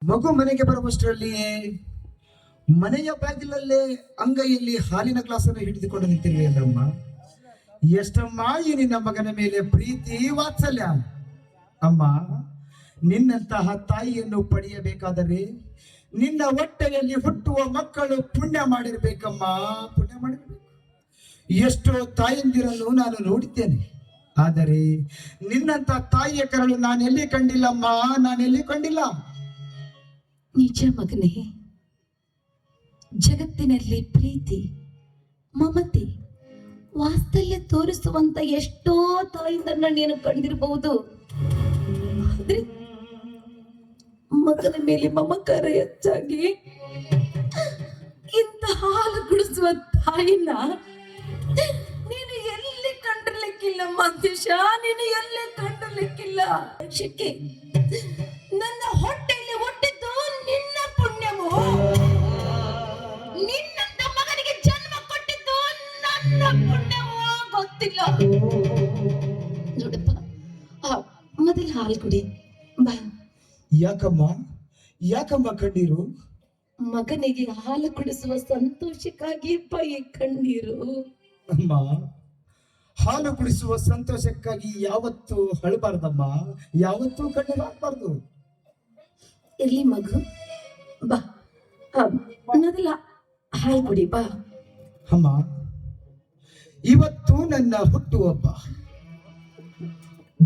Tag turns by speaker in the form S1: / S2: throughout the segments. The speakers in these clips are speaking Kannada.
S1: ಮಗು ಮನೆಗೆ ಬರುವಷ್ಟರಲ್ಲಿಯೇ ಮನೆಯ ಬಾಗಿಲಲ್ಲೇ ಅಂಗೈಯಲ್ಲಿ ಹಾಲಿನ ಗ್ಲಾಸನ್ನು ಹಿಡಿದುಕೊಂಡು ನಿಂತಿರುವೆಯಲ್ಲಮ್ಮ. ಎಷ್ಟಮ್ಮ ಈ ನಿನ್ನ ಮಗನ ಮೇಲೆ ಪ್ರೀತಿ ವಾತ್ಸಲ್ಯ. ಅಮ್ಮ, ನಿನ್ನಂತಹ ತಾಯಿಯನ್ನು ಪಡೆಯಬೇಕಾದರೆ ನಿನ್ನ ಹೊಟ್ಟೆಯಲ್ಲಿ ಹುಟ್ಟುವ ಮಕ್ಕಳು ಪುಣ್ಯ ಮಾಡಿರ್ಬೇಕಮ್ಮ, ಪುಣ್ಯ ಮಾಡಿರ್ಬೇಕು. ಎಷ್ಟೋ ತಾಯಂದಿರನ್ನು ನಾನು ನೋಡಿದ್ದೇನೆ, ಆದರೆ ನಿನ್ನಂತ ತಾಯಿಯ ಕರಳು ನಾನೆಲ್ಲಿ ಕಂಡಿಲ್ಲಮ್ಮ, ನಾನೆಲ್ಲಿ ಕಂಡಿಲ್ಲ.
S2: ನಿಜ ಮಗನೇ, ಜಗತ್ತಿನಲ್ಲಿ ಪ್ರೀತಿ, ಮಮತೆ, ವಾತ್ಸಲ್ಯ ತೋರಿಸುವಂತ ಎಷ್ಟೋ ತಾಯಿಂದನ್ನ ನೀನು ಕಂಡಿರಬಹುದು. ಆದ್ರೆ ಮಗನ ಮೇಲೆ ಮಮಕಾರ ಹೆಚ್ಚಾಗಿ ಇಂತ ಹಾಲು ಕುಡಿಸುವ ತಾಯಿನ ನೀನು ಎಲ್ಲಿ ಕಂಡಿರ್ಲಿಕ್ಕಿಲ್ಲ ಮಂತೇಶ, ನೀನು ಎಲ್ಲಿ ಕಂಡಿರ್ಲಿಕ್ಕಿಲ್ಲ. ಶಿಕ್ಷೆ, ನನ್ನ ಹೊಟ್ಟೆಯಲ್ಲಿ ಹುಟ್ಟಿದ್ದು ನಿನ್ನ ಪುಣ್ಯವು, ನಿನ್ನಂತ ಮಗನಿಗೆ ಜನ್ಮ ಕೊಟ್ಟಿದ್ದು ನನ್ನ ಪುಣ್ಯವೋ ಗೊತ್ತಿಲ್ಲ. ನೋಡಪ್ಪ, ಮೊದಲು ಹಾಲು ಕುಡಿ ಬಾ.
S1: ಯಾಕಮ್ಮ, ಯಾಕಮ್ಮ ಕಣ್ಣೀರು?
S2: ಮಗನಿಗೆ ಹಾಲು ಕುಡಿಸುವ ಸಂತೋಷಕ್ಕಾಗಿಯಪ್ಪ ಈ ಕಣ್ಣೀರು.
S1: ಅಮ್ಮ, ಹಾಲು ಕುಡಿಸುವ ಸಂತೋಷಕ್ಕಾಗಿ ಯಾವತ್ತೂ ಅಳಬಾರ್ದಮ್ಮ, ಯಾವತ್ತೂ ಕಣ್ಣೀರು ಹಾಕ್ಬಾರ್ದು.
S2: ಇರ್ಲಿ ಮಗು, ಬಾ ಮೊದಲ ಹಾಲು ಕುಡಿ ಬಾ.
S1: ಅಮ್ಮ, ಇವತ್ತು ನನ್ನ ಹುಟ್ಟುಹಬ್ಬ.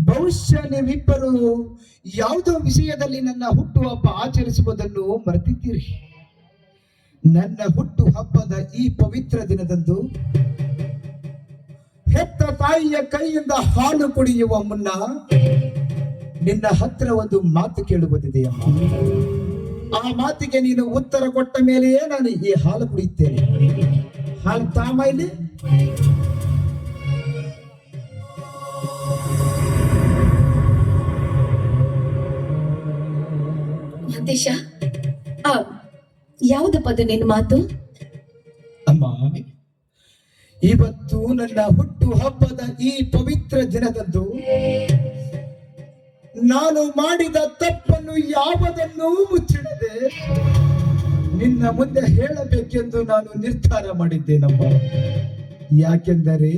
S1: ಬಹುಶಃ ನೀವಿಬ್ಬರು ಯಾವುದೋ ವಿಷಯದಲ್ಲಿ ನನ್ನ ಹುಟ್ಟುಹಬ್ಬ ಆಚರಿಸುವುದನ್ನು ಮರೆತಿದ್ದೀರಿ. ನನ್ನ ಹುಟ್ಟು ಹಬ್ಬದ ಈ ಪವಿತ್ರ ದಿನದಂದು ಹೆತ್ತ ತಾಯಿಯ ಕೈಯಿಂದ ಹಾಲು ಕುಡಿಯುವ ಮುನ್ನ ನಿನ್ನ ಹತ್ರ ಒಂದು ಮಾತು ಕೇಳುವುದಿದೆಯಮ್ಮ. ಆ ಮಾತಿಗೆ ನೀನು ಉತ್ತರ ಕೊಟ್ಟ ಮೇಲೆಯೇ ನಾನು ಈ ಹಾಲು ಕುಡಿಯುತ್ತೇನೆ. ಹಾಲು ತಾಮ ಇಲ್ಲಿ.
S2: ಮಂತೇಶ, ಯಾವುದಪ್ಪ ಅದು ನಿನ್ನ ಮಾತು?
S1: ಅಮ್ಮ, ಇವತ್ತು ನನ್ನ ಹುಟ್ಟು ಹಬ್ಬದ ಈ ಪವಿತ್ರ ದಿನದಂದು ನಾನು ಮಾಡಿದ ತಪ್ಪನ್ನು ಯಾವುದನ್ನೂ ಮುಚ್ಚಿಡದೆ ನಿನ್ನ ಮುಂದೆ ಹೇಳಬೇಕೆಂದು ನಾನು ನಿರ್ಧಾರ ಮಾಡಿದ್ದೇನಮ್ಮ. ಯಾಕೆಂದರೆ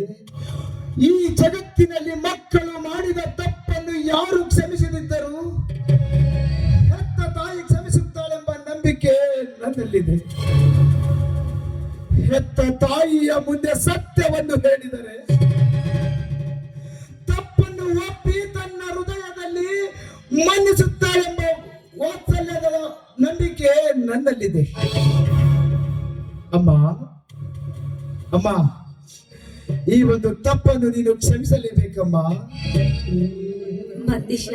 S1: ಈ ಜಗತ್ತಿನಲ್ಲಿ ಮಕ್ಕಳು ಮಾಡಿದ ತಪ್ಪನ್ನು ಯಾರು ಕ್ಷಮಿಸದಿದ್ದರೂ ಹೆತ್ತ ತಾಯಿ ಕ್ಷಮಿಸುತ್ತಾಳೆಂಬ ನಂಬಿಕೆ ನನ್ನಲ್ಲಿದೆ. ಹೆತ್ತ ತಾಯಿಯ ಮುಂದೆ ಸತ್ಯವನ್ನು ಹೇಳಿದರೆ ತಪ್ಪನ್ನು ಒಪ್ಪಿ ತನ್ನ ಹೃದಯದಲ್ಲಿ ಮನ್ನಿಸುತ್ತಾಳೆಂಬ ವಾತ್ಸಲ್ಯದ ನಂಬಿಕೆ ನನ್ನಲ್ಲಿದೆ. ಅಮ್ಮ, ಅಮ್ಮ, ಈ ಒಂದು ತಪ್ಪನ್ನು ನೀನು ಕ್ಷಮಿಸಲೇಬೇಕಮ್ಮ.
S2: ಮಂತೇಶ,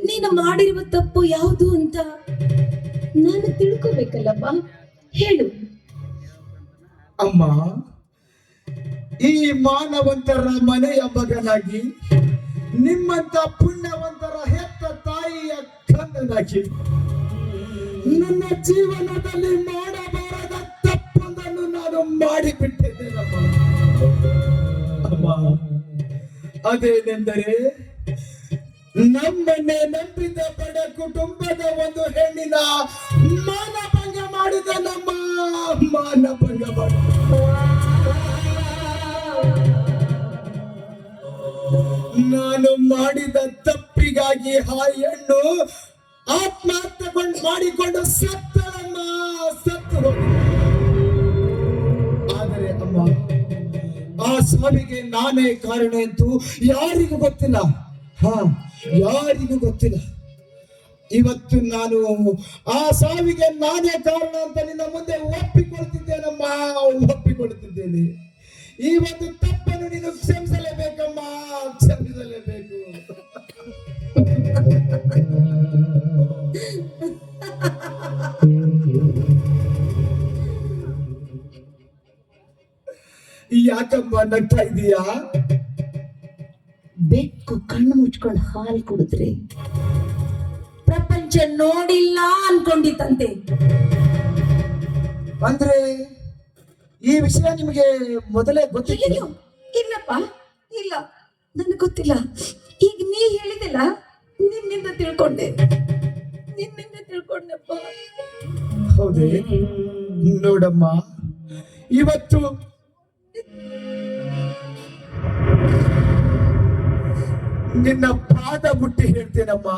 S2: ನೀನು ಮಾಡಿರುವ ತಪ್ಪು ಯಾವುದು ಅಂತ ನಾನು ತಿಳ್ಕೋಬೇಕಲ್ಲಪ್ಪ, ಹೇಳು.
S1: ಅಮ್ಮ, ಈ ಮಾನವಂತರ ಮನೆಯ ಮಗನಾಗಿ ನಿಮ್ಮಂತ ಪುಣ್ಯವಂತರ ಹೆತ್ತ ತಾಯಿಯ ಕಂದನಾಗಿ ನನ್ನ ಜೀವನದಲ್ಲಿ ಮಾಡಬಾರದ ತಪ್ಪೊಂದನ್ನು ನಾನು ಮಾಡಿಬಿಟ್ಟಿದ್ದೇನಮ್ಮ. ಅಮ್ಮ, ಅದೇನೆಂದರೆ ನಮ್ಮನ್ನೇ ನಂಬಿದ ಬಡ ಕುಟುಂಬದ ಒಂದು ಹೆಣ್ಣಿನ ಮಾನಭಂಗ ಮಾಡಿದ ನಮ್ಮ ಮಾನಭಂಗ ನಾನು ಮಾಡಿದ ತಪ್ಪಿಗಾಗಿ ಆ ಹೆಣ್ಣು ಆತ್ಮಹತ್ಯೆ ಮಾಡಿಕೊಂಡು ಸತ್ತಳಮ್ಮ, ಸತ್ತು. ಆದರೆ ಅಮ್ಮ, ಆ ಸಾವಿಗೆ ನಾನೇ ಕಾರಣ ಎಂದು ಯಾರಿಗೂ ಗೊತ್ತಿಲ್ಲ. ಯಾರಿಗೂ ಗೊತ್ತಿಲ್ಲ. ಇವತ್ತು ನಾನು ಆ ಸಾವಿಗೆ ನಾನೇ ಕಾರಣ ಅಂತ ನಿನ್ನ ಮುಂದೆ ಒಪ್ಪಿಕೊಳ್ತಿದ್ದೇನಮ್ಮ, ಒಪ್ಪಿಕೊಳ್ತಿದ್ದೇನೆ. ಈ ಒಂದು ತಪ್ಪನ್ನು ನೀನು ಕ್ಷಮಿಸಲೇಬೇಕಮ್ಮ, ಕ್ಷಮಿಸಲೇಬೇಕು. ಯಾಕಮ್ಮ ನಗ್ತಾ ಇದೀಯಾ?
S2: ಬೆಕ್ಕು ಕಣ್ಣು ಮುಚ್ಕೊಂಡು ಹಾಲು ಕುಡಿದ್ರೆ ಪ್ರಪಂಚ ನೋಡಿಲ್ಲ ಅನ್ಕೊಂಡಿತ್ತಂತೆ.
S1: ಅಂದ್ರೆ ಈ ವಿಷಯ ನಿಮಗೆ ಮೊದಲೇ ಗೊತ್ತಿಲ್ಲ?
S2: ಇಲ್ಲಪ್ಪ, ಇಲ್ಲ, ನನಗೆ ಗೊತ್ತಿಲ್ಲ. ಈಗ ನೀ ಹೇಳಿದಿಲ್ಲ, ನಿನ್ನಿಂದ ತಿಳ್ಕೊಂಡೆ. ನಿನ್ನಿಂದ ತಿಳ್ಕೊಂಡಪ್ಪ.
S1: ಹೌದೇ? ನೋಡಮ್ಮ, ಇವತ್ತು ನಿನ್ನ ಪಾದ ಮುಟ್ಟಿ ಹೇಳ್ತೇನಮ್ಮ,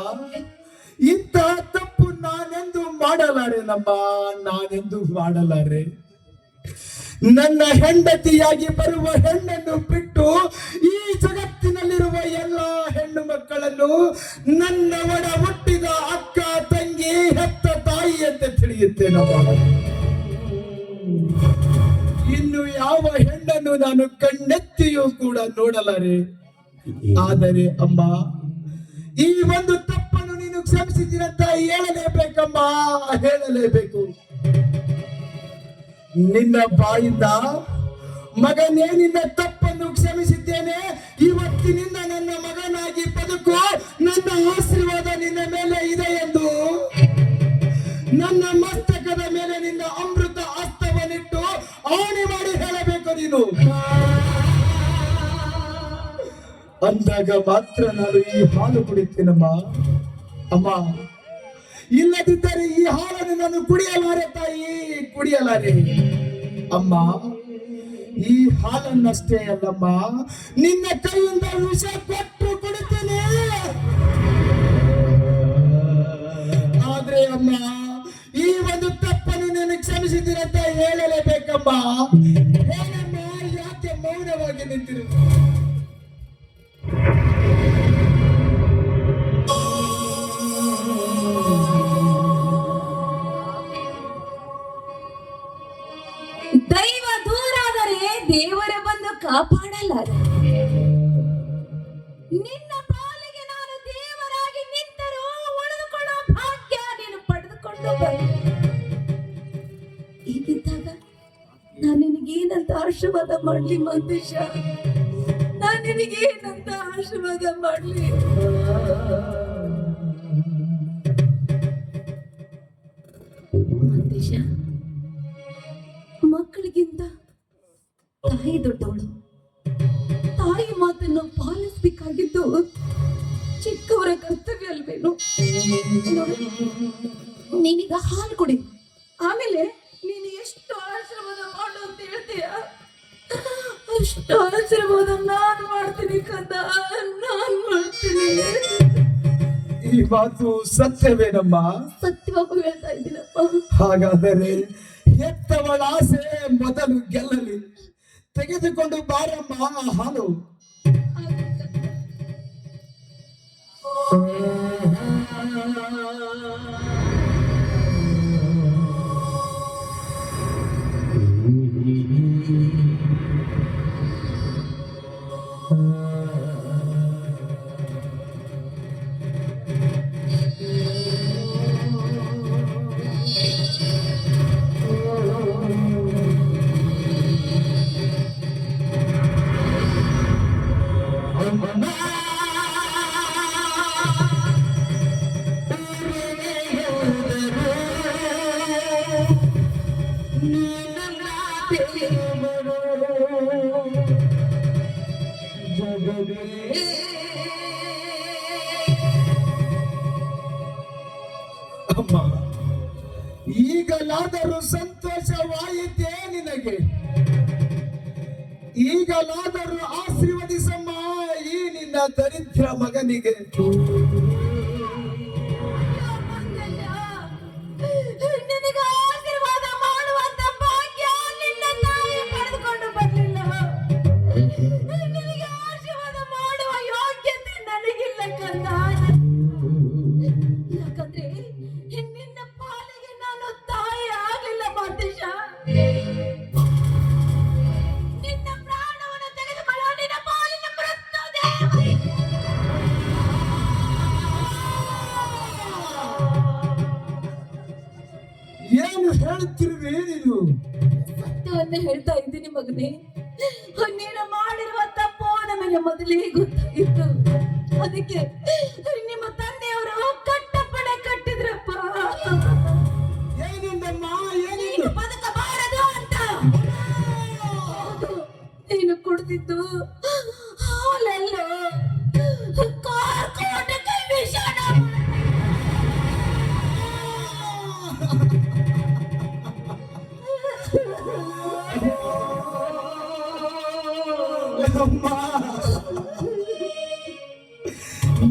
S1: ಇಂಥ ತಪ್ಪು ನಾನೆಂದು ಮಾಡಲಾರೆನಮ್ಮ, ನಾನೆಂದು ಮಾಡಲಾರೆ. ನನ್ನ ಹೆಂಡತಿಯಾಗಿ ಬರುವ ಹೆಣ್ಣನ್ನು ಬಿಟ್ಟು ಈ ಜಗತ್ತಿನಲ್ಲಿರುವ ಎಲ್ಲ ಹೆಣ್ಣು ಮಕ್ಕಳನ್ನು ನನ್ನ ಒಡ ಹುಟ್ಟಿದ ಅಕ್ಕ ತಂಗಿ ಹೆತ್ತ ತಾಯಿ ಅಂತ ತಿಳಿಯುತ್ತೇನಮ್ಮ. ಇನ್ನು ಯಾವ ಹೆಣ್ಣನ್ನು ನಾನು ಕಣ್ಣೆತ್ತಿಯೂ ಕೂಡ ನೋಡಲಾರೆ. ಆದರೆ ಅಮ್ಮ, ಈ ಒಂದು ತಪ್ಪನ್ನು ನೀನು ಕ್ಷಮಿಸಿದ್ದೀರಂತ ಹೇಳಲೇಬೇಕಮ್ಮ, ಹೇಳಲೇಬೇಕು. ನಿನ್ನ ಬಾಯಿಂದ ಮಗನೇ, ನಿನ್ನ ತಪ್ಪನ್ನು ಕ್ಷಮಿಸಿದ್ದೇನೆ, ಇವತ್ತಿನಿಂದ ನನ್ನ ಮಗನಾಗಿ ಬದುಕು, ನನ್ನ ಆಶೀರ್ವಾದ ನಿನ್ನ ಮೇಲೆ ಇದೆ ಎಂದು ನನ್ನ ಮಸ್ತಕದ ಮೇಲೆ ನಿನ್ನ ಅಮೃತ ಹಸ್ತವನ್ನಿಟ್ಟು ಆಣೆ ಮಾಡಿ ಹೇಳಬೇಕು ನೀನು. ಅಂದಾಗ ಮಾತ್ರ ನಾನು ಈ ಹಾಲು ಕುಡಿತೇನಮ್ಮ. ಅಮ್ಮ, ಇಲ್ಲದಿದ್ದರೆ ಈ ಹಾಲನ್ನು ನಾನು ಕುಡಿಯಲಾರೆ ತಾಯಿ, ಕುಡಿಯಲಾರೆ. ಅಮ್ಮ, ಈ ಹಾಲನ್ನಷ್ಟೇ ಅಲ್ಲಮ್ಮ, ನಿನ್ನ ಕೈಯಿಂದ ವಿಷ ಕೊಟ್ಟು ಕುಡಿತೇನೆ. ಆದ್ರೆ ಅಮ್ಮ, ಈ ಒಂದು ತಪ್ಪನ್ನು ನೀನು ಕ್ಷಮಿಸಿದ್ದೀರಂತ ಹೇಳಲೇಬೇಕಮ್ಮ. ಹೇಳಮ್ಮ, ಯಾಕೆ ಮೌನವಾಗಿ ನಿಂತಿರು?
S2: ದೈವ ದೂರಾದರೆ ದೇವರ ಬಂದು ಕಾಪಾಡಲಾರ. ನಿನ್ನ ಪಾಲಿಗೆ ನಾನು ದೇವರಾಗಿ ನಿಂತರೂ ಉಳಿದುಕೊಳ್ಳೋ ಭಾಗ್ಯ ನೀನು ಪಡೆದುಕೊಂಡು ಹೀಗಿದ್ದಾಗ ನಾನು ನಿನಗೇನಂತ ಆಶೀರ್ವಾದ ಮಾಡ್ಲಿ ಮಂತೇಶ? ನಾನು ನಿನಗೇನಂತ ಆಶೀರ್ವಾದ ಮಾಡ್ಲಿ? ಮಂತೇಶ, ಮಕ್ಕಳಿಗಿಂತ ತಾಯಿ ದೊಡ್ಡವಳು. ತಾಯಿ ಮಾತನ್ನು ಪಾಲಿಸಬೇಕಾಗಿದ್ದು ಚಿಕ್ಕವರ ಕರ್ತವ್ಯ ಅಲ್ವೇನು? ನೀನೀಗ ಹಾಲು ಕುಡಿ, ಆಮೇಲೆ ನೀನು ಎಷ್ಟು ಆಶೀರ್ವಾದ ಮಾಡು ಅಂತ ಹೇಳ್ತೀಯ ಅಷ್ಟು ಆಶೀರ್ವಾದ ನಾನು ಮಾಡ್ತೀನಿ ಕಂದ, ನಾನು ಮಾಡ್ತೀನಿ.
S1: ಈ ಮಾತು ಸತ್ಯವೇನಮ್ಮ?
S2: ಸತ್ಯವಾಗೂ ಹೇಳ್ತಾ ಇದ್ದೀನಪ್ಪ.
S1: ಹಾಗಾದರೆ ಹೆತ್ತವಳ ಆಸೆ ಮೊದಲು ಗೆಲ್ಲಲಿ. ತೆಗೆದುಕೊಂಡು ಬಾರಮ್ಮ ಹಾಲು. ಅಮ್ಮ, ಈಗಲಾದರೂ ಸಂತೋಷವಾಯಿತೇ ನಿನಗೆ? ಈಗಲಾದರೂ ಆಶೀರ್ವದಿಸಮ್ಮ ಈ ನಿನ್ನ ದರಿದ್ರ ಮಗನಿಗೆ.
S2: ನಿನಗೆ ಆಶೀರ್ವಾದ ಮಾಡುವಂತ ಭಾಗ್ಯ ನಿನ್ನ ತಾಯಿ ಪಡೆದುಕೊಂಡು ಬರಲಿಲ್ಲ. ನಿನಗೆ ಆಶೀರ್ವಾದ ಮಾಡುವ ಯೋಗ್ಯತೆ ನನಗಿಲ್ಲ ಕಂದ. ಯಾಕಂದ್ರೆ ನಿನ್ನ ಪಾಲಿಗೆ ನಾನು ತಾಯಿ ಆಗಲಿಲ್ಲ ಮಾತೇಶ. ನಿನ್ನ ಪ್ರಾಣವನ್ನು ತೆಗೆದುಕೊಳ್ಳೋ ನಿನ್ನ ಪಾಲಿನ ಮೃತ್ಯು ದೇವ.
S1: ಏನು ಹೇಳುತ್ತಿರುವೆ ನೀನು?
S2: ಸತ್ಯವನ್ನ ಹೇಳ್ತಾ ಇದ್ದೀನಿ ಮಗನೇ. ನೀನು ಮಾಡಿರುವ ತಪ್ಪು ನಮಗೆ ಮೊದಲೇ ಗೊತ್ತಾಗಿತ್ತು. ಅದಕ್ಕೆ ನಿಮ್ಮ ತಂದೆಯವರು ಕಟ್ಟಪ್ಪಣೆ ಕಟ್ಟಿದ್ರಪ್ಪ.
S1: ಏನಿಂದಮ್ಮ?
S2: ನೀನು ಬದುಕಬಾರದು ಅಂತ. ನೀನು ಕುಡ್ದಿದ್ದು ಹಾಲಲ್ಲೋ, ಕಾರ್ಕೋಟಕ ವಿಷಾಣ.
S1: ಅಮ್ಮ,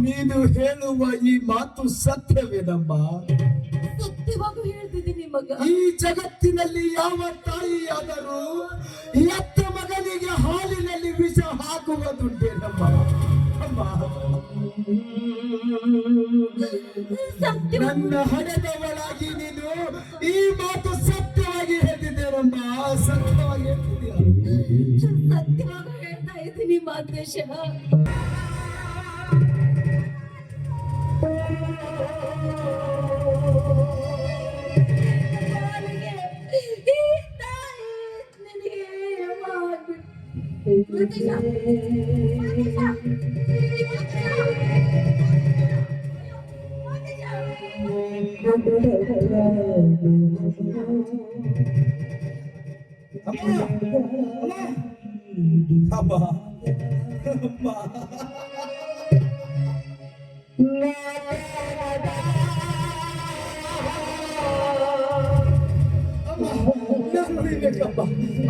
S1: ನೀನು ಹೇಳುವ ಈ ಮಾತು ಸತ್ಯವೇನಮ್ಮ?
S2: ಸತ್ಯವಾಗೂ ಹೇಳ್ತಿದ್ದೀನಿ ಮಗ.
S1: ಈ ಜಗತ್ತಿನಲ್ಲಿ ಯಾವ ತಾಯಿಯಾದರೂ ಎತ್ತ ಮಗನಿಗೆ ಹಾಲಿನಲ್ಲಿ ವಿಷ ಹಾಕುವುದುಂಟೇನಮ್ಮ? ಅಮ್ಮ, ನನ್ನ ಹಣದವಳಾಗಿ ನೀನು ಈ ಮಾತು ಸತ್ಯವಾಗಿ ಹೇಳ್ತಿದ್ದೇನಮ್ಮ, ಸತ್ಯವಾಗಿ ಹೇಳ್ತಿದ್ದೀಯ.
S2: ಸತ್ಯವಾಗೂ ಹೇಳ್ತಾ ಇದ್ದೀನಿ ಮಾದೇಶ.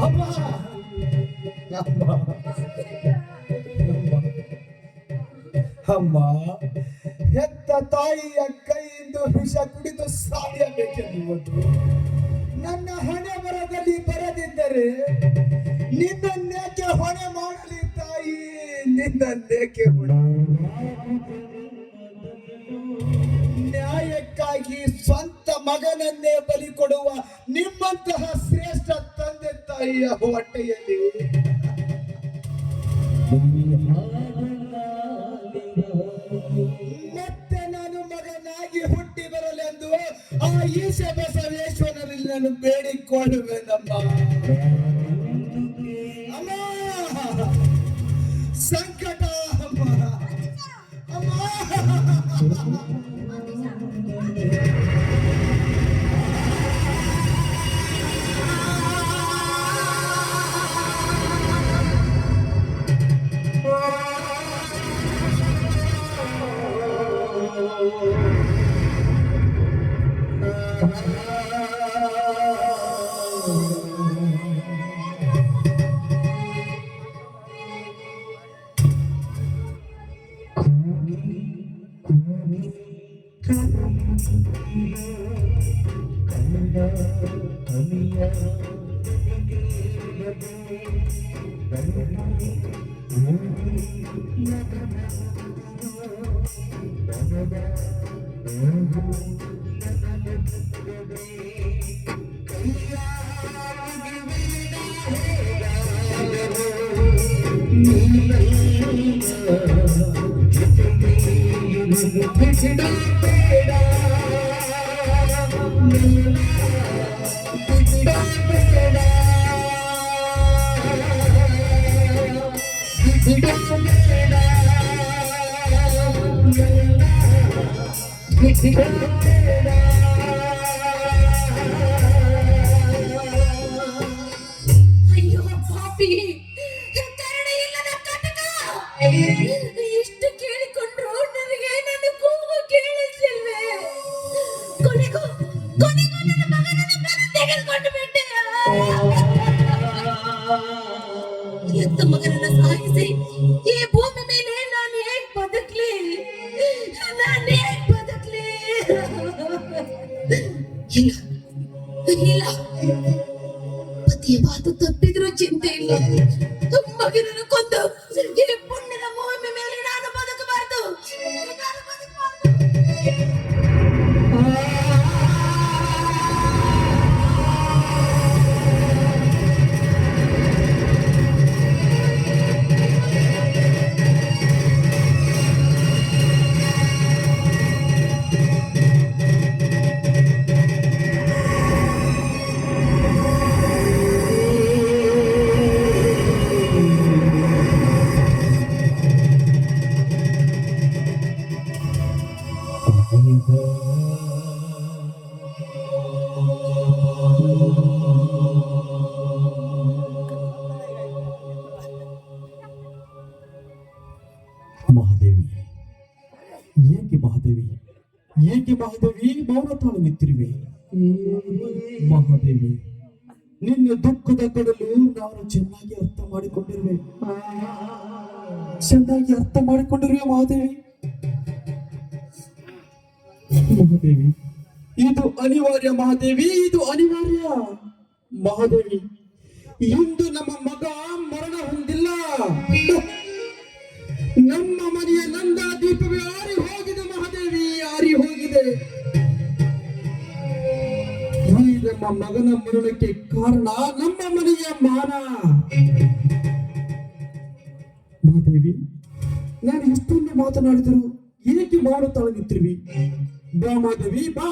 S1: ಅಮ್ಮ, ಅಮ್ಮ, ಹೆತ್ತ ತಾಯಿಯ ಕೈಯಿಂದ ವಿಷ ಕುಡಿದು ಸಾಯಬೇಕೆನ್ನುವುದು ನನ್ನ ಹಣೆ ಬರದಲ್ಲಿ ಬರದಿದ್ದರೆ ನಿನ್ನನ್ನೇಕೆ ಹೊಣೆ ಮಾಡಲಿ ತಾಯಿ, ನಿನ್ನನ್ನೇಕೆ ಹೊಣೆ? ನ್ಯಾಯಕ್ಕಾಗಿ ಸ್ವಂತ ಮಗನನ್ನೇ ಬಲಿ ಕೊಡುವ ನಿಮ್ಮಂತಹ ಶ್ರೇಷ್ಠ ತಂದೆ ತಾಯಿಯ ಹೊಟ್ಟೆಯಲ್ಲಿ ಮತ್ತೆ ನಾನು ಮಗನಾಗಿ ಹುಟ್ಟಿ ಬರಲೆಂದು ಆ ಈಶ ಬಸವೇಶ್ವರನಲ್ಲಿ ನಾನು ಬೇಡಿಕೊಳ್ಳುವೆನಮ್ಮ. ಅಮ್ಮ, ಸಂಕಟ ಅಮ್ಮ, ಅಮ್ಮ.
S2: ಅಯ್ಯೋ ಪಾಪಿ, ಕರುಣೆ ಇಲ್ಲದ ಕಟಕ. ಎಷ್ಟು ಕೇಳಿಕೊಂಡ್ರು ನನಗೆ ನನ್ನ ಕೂಗು ಕೇಳಿಸ್ಲಿಲ್ವೇ? ಕೊನೆಗೂ ನನ್ನ ಮಗನನ್ನ ನಾನು ತೆಗೆದುಕೊಂಡು ಬಿಟ್ಟೆ. ಎತ್ತ ಮಗನನ್ನ ಸಾಯಿಸಿ ಈ ಭೂಮಿ ಮೇಲೆ ನಾನು ಹೇಗ್ ಬದುಕ್ಲಿ? ನಾನು ಹೇಗ್ ಬದುಕ್ಲಿ? ಇಲ್ಲ, ಪತಿಯ ಮಾತು ತಪ್ಪಿದ್ರೂ ಚಿಂತೆ ಇಲ್ಲ. ಮಗನನ್ನು ಕೊಂದು ಈ ಪುಣ್ಯದ ಭೂಮಿ ಮೇಲೆ ನಾನು ಬದುಕಬಾರ್ದು. ನಾನು ಬದುಕಬಾರ್ದು.
S3: ಮಹಾದೇವಿ, ಏಕೆ ಮಹಾದೇವಿ ಮೌನ ತಾಳು ನಿಂತಿರುವೆ? ಮಹಾದೇವಿ, ನಿನ್ನ ದುಃಖದ ಕಡಲು ನಾನು ಚೆನ್ನಾಗಿ ಅರ್ಥ ಮಾಡಿಕೊಂಡಿರುವೆ. ಚೆನ್ನಾಗಿ ಅರ್ಥ ಮಾಡಿಕೊಂಡಿರುವೆ ಮಹಾದೇವಿ. ಮಹಾದೇವಿ, ಇದು ಅನಿವಾರ್ಯ ಮಹಾದೇವಿ, ಇದು ಅನಿವಾರ್ಯ ಮಹಾದೇವಿ. ಇಂದು ನಮ್ಮ ಮಗ ಮರಣ ಹೊಂದಿಲ್ಲ. ನಮ್ಮ ಮನೆಯ ನಂದ ದೀಪವೇ ಆರಿ ಹೋಗಿದೆ ಮಹಾದೇವಿ, ಆರಿ ಹೋಗಿದೆ. ಈ ನಮ್ಮ ಮಗನ ಮರಣಕ್ಕೆ ಕಾರಣ ನಮ್ಮ ಮನೆಯ ಮಾನ. ಮಹಾದೇವಿ, ನಾನು ಎಷ್ಟೊಂದು ಮಾತನಾಡಿದರು ಏಕೆ ಮಾಡುತ್ತಾಳೆ ನಿಂತಿರುವಿ? ಬಾ ಮಹಾದೇವಿ, ಬಾ.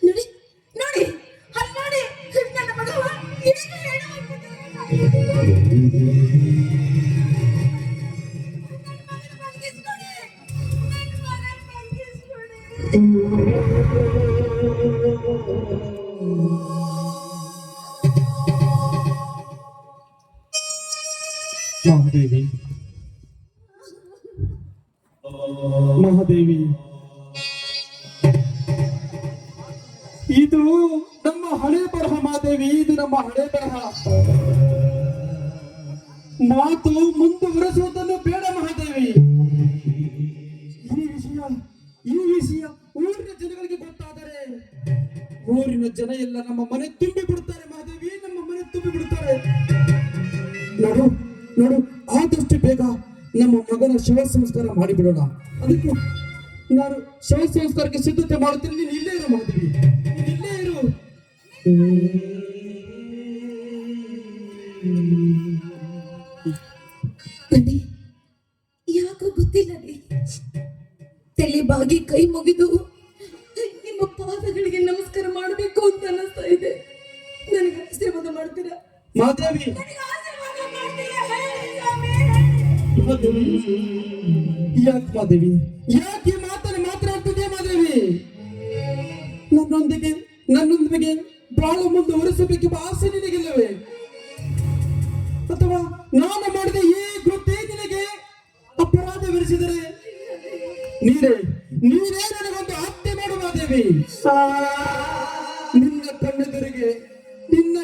S2: ನೋಡಿ ನೋಡಿ ಅಲ್ಲಿ ನೋಡಿ ನನ್ನ ಮಗ ಏನು
S3: ಮಹಾದೇವಿ, ಮಹಾದೇವಿ, ಇದು ನಮ್ಮ ಹಳೆ ಬರಹ ಮಹಾದೇವಿ, ಇದು ನಮ್ಮ ಹಳೆ ಬರಹ. ಮಾತು ಮುಂದುವರೆಸುವುದನ್ನು ಬೇಡ ಮಹಾದೇವಿ. ಈ ವಿಷಯ ಊರಿನ ಜನಗಳಿಗೆ ಗೊತ್ತಾದರೆ ಊರಿನ ಜನ ಎಲ್ಲ ನಮ್ಮ ಮನೆ ತುಂಬಿ ಬಿಡುತ್ತಾರೆ ಮಹಾದೇವಿ, ನಮ್ಮ ಮನೆ ತುಂಬಿ ಬಿಡುತ್ತಾರೆ. ನೋಡು ನೋಡು, ಆದಷ್ಟು ಬೇಗ ನಮ್ಮ ಮಗನ ಶವ ಸಂಸ್ಕಾರ ಮಾಡಿಬಿಡೋಣ. ಅದಕ್ಕೆ ನಾನು ಶವ ಸಂಸ್ಕಾರಕ್ಕೆ ಸಿದ್ಧತೆ ಮಾಡುತ್ತೇನೆ. ನೀನು ಇಲ್ಲೇ ಇರು ಮಹಾದೇವಿ, ನೀನು ಇಲ್ಲೇ ಇರು.
S2: ಬನ್ನಿ, ಯಾಕೋ ಗೊತ್ತಿಲ್ಲ ರೀ, ತಲೆ ಬಾಗಿ ಕೈ ಮುಗಿದು ನಿಮ್ಮ ಪಾದಗಳಿಗೆ ನಮಸ್ಕಾರ ಮಾಡಬೇಕು ಅಂತ ಅನ್ನಿಸ್ತಾ ಇದೆ. ನನಗೆ ಆಶೀರ್ವಾದ ಮಾಡ್ತೀರಾ
S3: ಮಾದೇವಿ?
S2: ನನಗೆ ಆಶೀರ್ವಾದ ಮಾಡ್ತೀರಾ? ಹೇಳಿ ಸ್ವಾಮಿ.
S3: ಯಾಕೆ ಮಾದೇವಿ, ಯಾಕೆ ಈ ಮಾತನ್ನು ಮಾತನಾಡ್ತಿದ್ದೆ ಮಾದೇವಿ? ನನ್ನೊಂದಿಗೆ ಬಾಳ ಮುಂದುವರಿಸಬೇಕೆಂಬ ಆಸೆ ನಿನಗಿಲ್ಲವೇ? ಅಥವಾ ನಾನು ಮಾಡಿದ ಈ ಕೃತ್ಯ ನಿನಗೆ ಅಪರಾಧವೆನಿಸಿದರೆ ನೀನೇ ನನಗೊಂದು ಹತ್ಯೆ ಮಾಡು ಮಾದೇವಿ. ನಿನ್ನ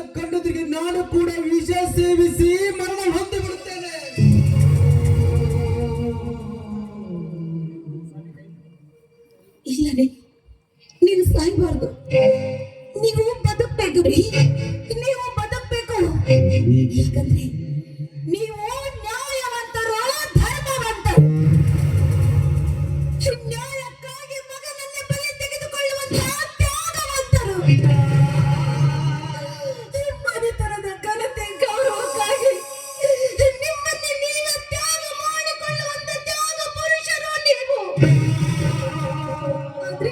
S3: ಕಣ್ಣೆದುರಿಗೆ ನಾನು ಕೂಡ ವಿಷ ಸೇವಿಸಿ ಮರಣ ಹೊಂದಿ ಬಿಡುತ್ತೇನೆ.
S2: ಇಲ್ಲ ರೀ, ನೀನು ಸಾಯ್ಬಾರ್ದು. ನೀವು ಬದುಕಬೇಕು ರೀ, ನೀವು ಬದುಕಬೇಕು. ಯಾಕಂದ್ರೆ ನೀವು ನ್ಯಾಯವಂತರು, ಧರ್ಮವಂತರು. ನ್ಯಾಯಕ್ಕಾಗಿ ಮಗನನ್ನೇ ಬಲಿ ತೆಗೆದುಕೊಳ್ಳುವಂತಹ ತ್ಯಾಗವಂತರು. ಮನೆತನದ ಘನತೆ ಗೌರವಕ್ಕಾಗಿ ನಿಮ್ಮನ್ನೇ ನೀವು ತ್ಯಾಗ ಮಾಡಿಕೊಳ್ಳುವಂತ ತ್ಯಾಗ ಪುರುಷರು ನೀವು. ಆದ್ರೆ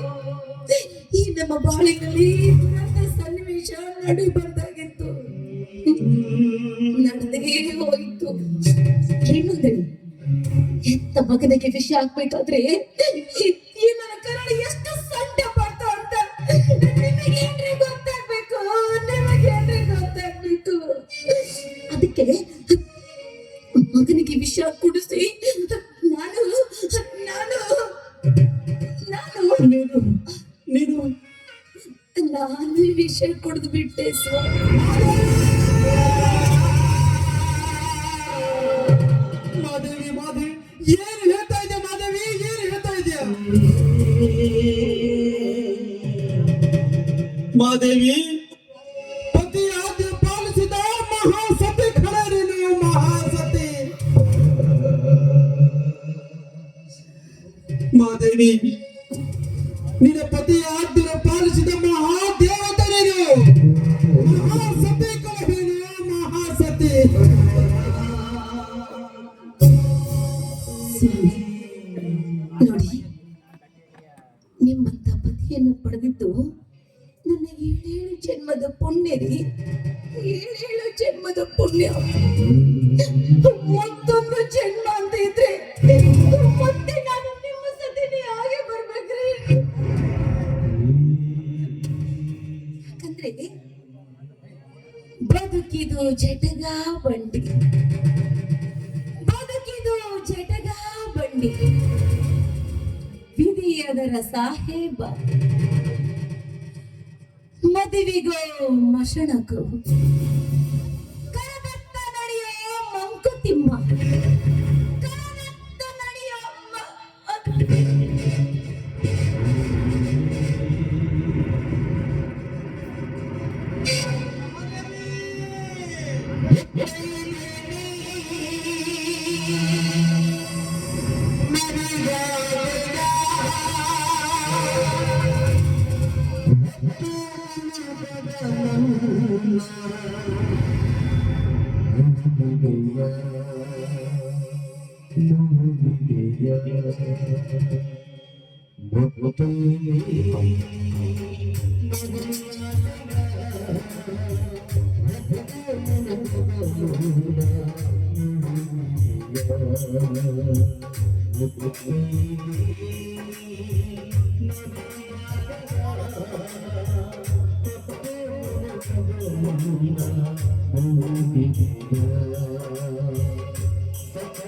S2: ಈ ನಮ್ಮ ಬಾಳಿನಲ್ಲಿ ದುರಂತ ಸನ್ನಿವೇಶ ನಡಿಬಾರ್ದಾಗಿತ್ತು, ನಡೆದೇ ಹೋಯಿತು. ಇನ್ನೊಂದು, ಎತ್ತ ಮಗನಿಗೆ ವಿಷಯ ಹಾಕ್ಬೇಕಾದ್ರೆ ಈ ನನ್ನ ಕರಳು ಎಷ್ಟು ಸಂಟ ಪಡ್ತು ಅಂತ ನಿಮಗೇನ್ರಿ ಗೊತ್ತಾಗ್ಬೇಕು, ನಿಮಗೇನ್ರಿ ಗೊತ್ತಾಗ್ಬೇಕು. ಅದಕ್ಕೆ ಮಗನಿಗೆ ವಿಷ ಕುಡಿಸಿ ನಾನು ನಾನು ನಾನು
S3: ನೀನು
S2: ನಾನು ವಿಷ ಕುಡಿದು ಬಿಟ್ಟೆ ಸ್ವಾಮಿ.
S3: ಮಾದೇವಿ, ಮಾದೇವಿ, ಏನು ಹೇಳ್ತಾ ಇದೆಯಾ ಮಾದೇವಿ? ಏನು ಹೇಳ್ತಾ ಇದೆಯಾ ಮಾದೇವಿ? ಪತಿ ಆಜ್ಞೆ ಪಾಲಿಸಿದ ಮಹಾಸತಿ ಕಣೆ ನೀನು, ಮಹಾಸತಿ. ಮಾದೇವಿ, ನಿನ್ನ ಪತಿ ಆಜ್ಞೆ ಪಾಲಿಸಿದ ಮಹಾದೇವತೆ ನೀನು, ಮಹಾಸತಿ ಕಣೆ ನೀನು, ಮಹಾಸತಿ.
S2: ಸ್ವಾಮಿ, ನೋಡಿ, ನಿಮ್ಮಂತ ಪತಿಯನ್ನು ಪಡೆದಿದ್ದು ನನ್ನ 7 ಜನ್ಮದ ಪುಣ್ಯ ರೀ, 7 ಜನ್ಮದ ಪುಣ್ಯ. ಮತ್ತೊಂದು ಜನ್ಮ ಅಂತ ಇದ್ರೆ ಮತ್ತೆ ನಾನು ನಿಮ್ಮ ಸತಿನೇ ಹಾಗೆ ಬರ್ಬೇಕ್ರಿ. ಯಾಕಂದ್ರೆ ಬದುಕಿದು ಜಟಗ ಬಂಡಿ, ಬದುಕಿದು ಜಟಗ ಬಂಡಿ, ವಿಧಿಯದರ ಸಾಹೇಬ, ಮದುವೆಗೋ ಮಶಣಕೋ, ಕರದತ್ತ ನಡೆಯೋ ಮಂಕುತಿಮ್ಮ, ಕರದತ್ತ ನಡೆಯೋ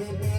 S3: Thank you.